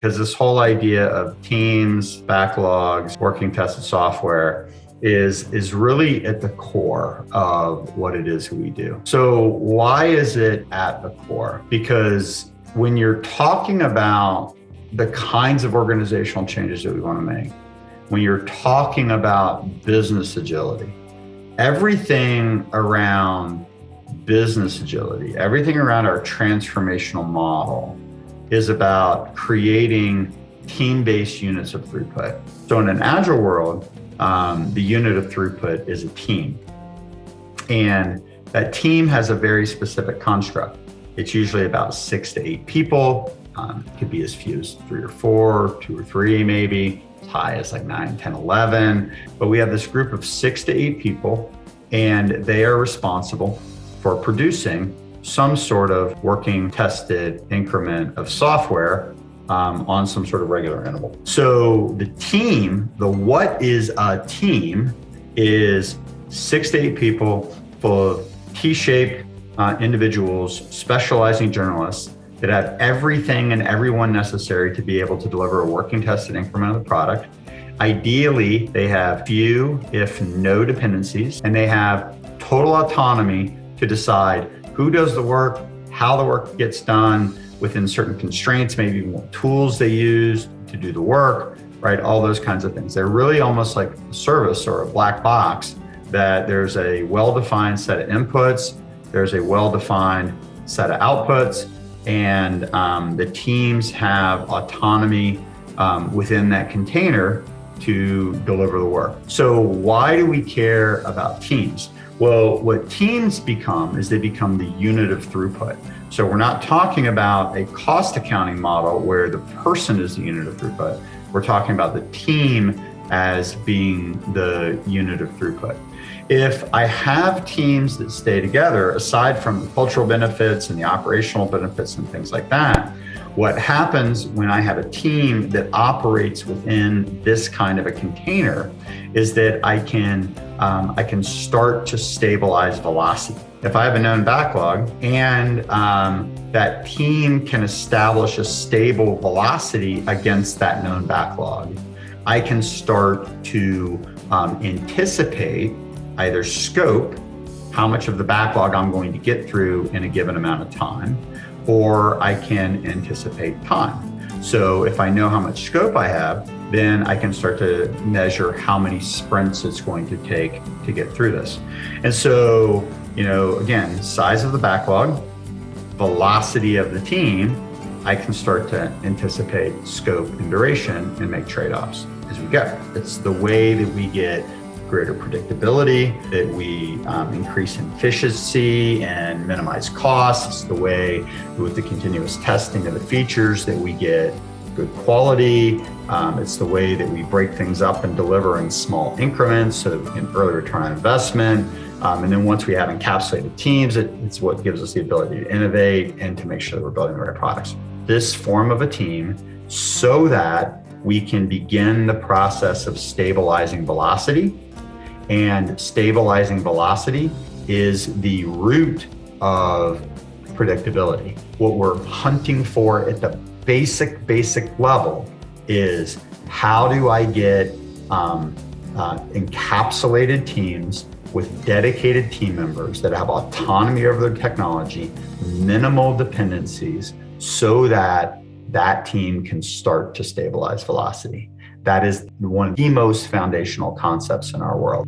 because this whole idea of teams, backlogs, working tested software is really at the core of what it is we do. So why is it at the core? Because when you're talking about the kinds of organizational changes that we want to make, when you're talking about business agility, everything around business agility, everything around our transformational model is about creating team-based units of throughput. So in an Agile world, the unit of throughput is a team. And that team has a very specific construct. It's usually about 6 to 8 people. It could be as few as 3 or 4, 2 or 3 maybe, as high as like 9, 10, 11. But we have this group of 6 to 8 people, and they are responsible for producing some sort of working tested increment of software on some sort of regular interval. So the team, the what is a team, is 6 to 8 people full of T-shaped individuals, specializing journalists that have everything and everyone necessary to be able to deliver a working tested increment of the product. Ideally, they have few, if no dependencies, and they have total autonomy to decide who does the work, how the work gets done within certain constraints, maybe what tools they use to do the work, right? All those kinds of things. They're really almost like a service or a black box that there's a well-defined set of inputs, there's a well-defined set of outputs, and the teams have autonomy within that container to deliver the work. So why do we care about teams? Well, what teams become is they become the unit of throughput. So we're not talking about a cost accounting model where the person is the unit of throughput. We're talking about the team as being the unit of throughput. If I have teams that stay together, aside from the cultural benefits and the operational benefits and things like that, what happens when I have a team that operates within this kind of a container is that I can start to stabilize velocity. If I have a known backlog and that team can establish a stable velocity against that known backlog, I can start to anticipate either scope, how much of the backlog I'm going to get through in a given amount of time, or I can anticipate time. So if I know how much scope I have, then I can start to measure how many sprints it's going to take to get through this. And so, again, size of the backlog, velocity of the team, I can start to anticipate scope and duration and make trade-offs as we go. It's the way that we get greater predictability, that we increase efficiency and minimize costs. It's the way with the continuous testing of the features that we get good quality. It's the way that we break things up and deliver in small increments so that we can early return on investment. And then once we have encapsulated teams, it's what gives us the ability to innovate and to make sure that we're building the right products. This form of a team so that we can begin the process of stabilizing velocity. And stabilizing velocity is the root of predictability. What we're hunting for at the basic level is how do I get encapsulated teams with dedicated team members that have autonomy over their technology, minimal dependencies, so that that team can start to stabilize velocity. That is one of the most foundational concepts in our world.